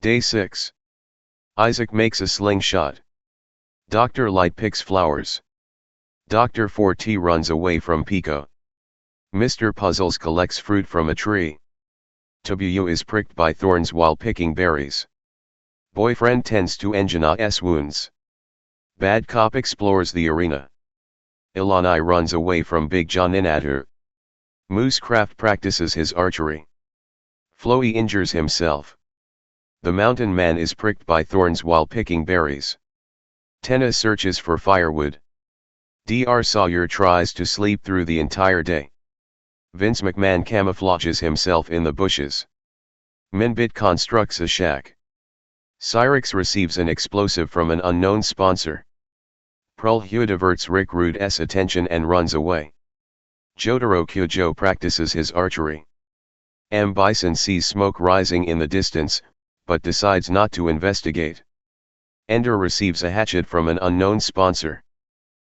Day 6. Isaac makes a slingshot. Dr. Light picks flowers. Dr. 4T runs away from Pico. Mr. Puzzles collects fruit from a tree. W is pricked by thorns while picking berries. Boyfriend tends to Anjana's wounds. Bad cop explores the arena. Ilani runs away from Big John Inatter. Moosecraft practices his archery. Floey injures himself. The mountain man is pricked by thorns while picking berries. Tenna searches for firewood. Dr. Sawyer tries to sleep through the entire day. Vince McMahon camouflages himself in the bushes. Minbit constructs a shack. Cyrix receives an explosive from an unknown sponsor. Prulhua diverts Rick Rude's attention and runs away. Jotaro Kyojo practices his archery. M. Bison sees smoke rising in the distance, but decides not to investigate. Ender receives a hatchet from an unknown sponsor.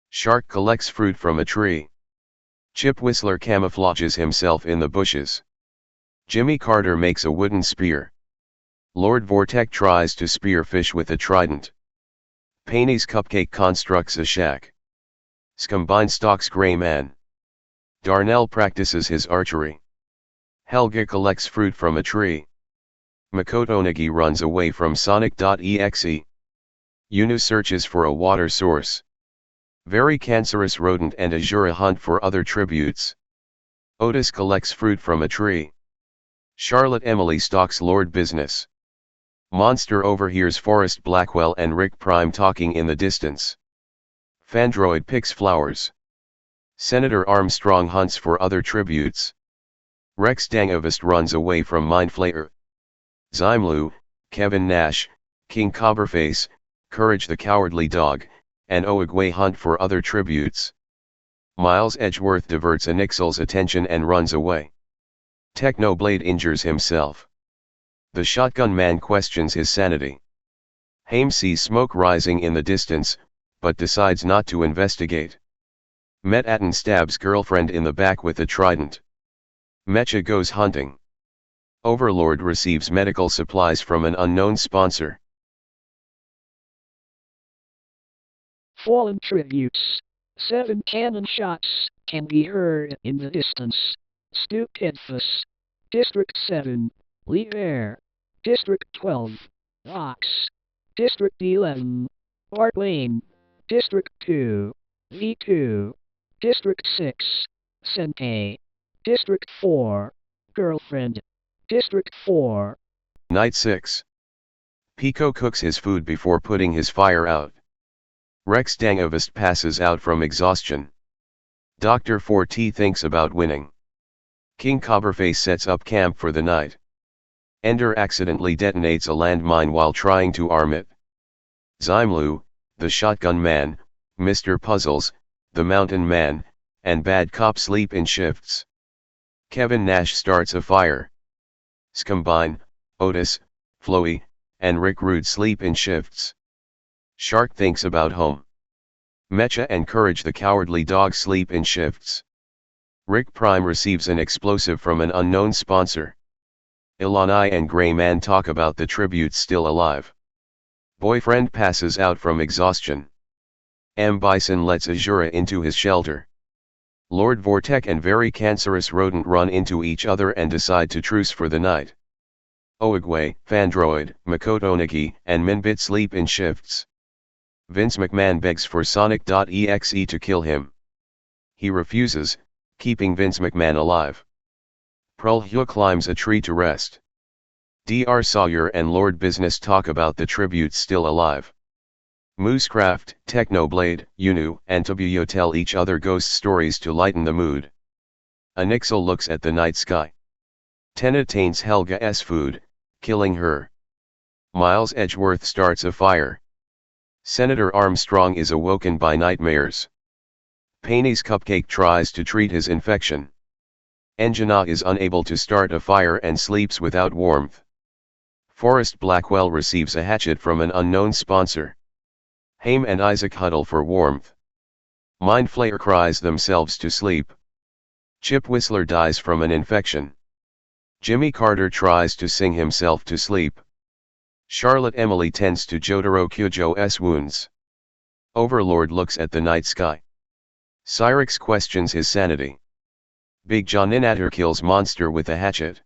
Shark collects fruit from a tree. Chip Whistler camouflages himself in the bushes. Jimmy Carter makes a wooden spear. Lord Vortek tries to spear fish with a trident. Paine's Cupcake constructs a shack. Scombine stalks Gray Man. Darnell practices his archery. Helga collects fruit from a tree. Makoto Nagi runs away from Sonic.exe. Yunu searches for a water source. Very Cancerous Rodent and Azura hunt for other tributes. Otis collects fruit from a tree. Charlotte Emily stalks Lord Business. Monster overhears Forrest Blackwell and Rick Prime talking in the distance. Fandroid picks flowers. Senator Armstrong hunts for other tributes. Rex Dangavist runs away from Mindflayer. Zymlu, Kevin Nash, King Cobberface, Courage the Cowardly Dog, and Oogway hunt for other tributes. Miles Edgeworth diverts Anixel's attention and runs away. Technoblade injures himself. The shotgun man questions his sanity. Haim sees smoke rising in the distance, but decides not to investigate. Metaton stabs girlfriend in the back with a trident. Mecha goes hunting. Overlord receives medical supplies from an unknown sponsor. Fallen tributes. 7 cannon shots can be heard in the distance. Stupidfus. District 7, Lee Air. District 12, Vox. District 11, Bart Lane. District 2, V2. District 6, Senpei. District 4, Girlfriend. District 4. Night 6. Pico cooks his food before putting his fire out. Rex Dangavist passes out from exhaustion. Dr. 4T thinks about winning. King Cobberface sets up camp for the night. Ender accidentally detonates a landmine while trying to arm it. Zymlu, the shotgun man, Mr. Puzzles, the mountain man, and Bad Cop sleep in shifts. Kevin Nash starts a fire. Scombine, Otis, Floey, and Rick Rude sleep in shifts. Shark thinks about home. Mecha and Courage the Cowardly Dog sleep in shifts. Rick Prime receives an explosive from an unknown sponsor. Ilani and Gray Man talk about the tributes still alive. Boyfriend passes out from exhaustion. M. Bison lets Azura into his shelter. Lord Vortek and Very Cancerous Rodent run into each other and decide to truce for the night. Oogway, Fandroid, Makoto Nagi, and Minbit sleep in shifts. Vince McMahon begs for Sonic.exe to kill him. He refuses, keeping Vince McMahon alive. Prulhua climbs a tree to rest. Dr. Sawyer and Lord Business talk about the tributes still alive. Moosecraft, Technoblade, Yunu, and Tabuyo tell each other ghost stories to lighten the mood. Anixel looks at the night sky. Tenna taints Helga's food, killing her. Miles Edgeworth starts a fire. Senator Armstrong is awoken by nightmares. Paine's Cupcake tries to treat his infection. Anjana is unable to start a fire and sleeps without warmth. Forrest Blackwell receives a hatchet from an unknown sponsor. Haim and Isaac huddle for warmth. Mindflayer cries themselves to sleep. Chip Whistler dies from an infection. Jimmy Carter tries to sing himself to sleep. Charlotte Emily tends to Jotaro Kyojo's wounds. Overlord looks at the night sky. Cyrix questions his sanity. Big Johninnator kills monster with a hatchet.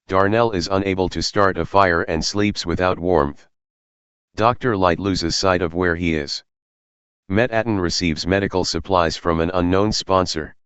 Darnell is unable to start a fire and sleeps without warmth. Dr. Light loses sight of where he is. Metatron receives medical supplies from an unknown sponsor.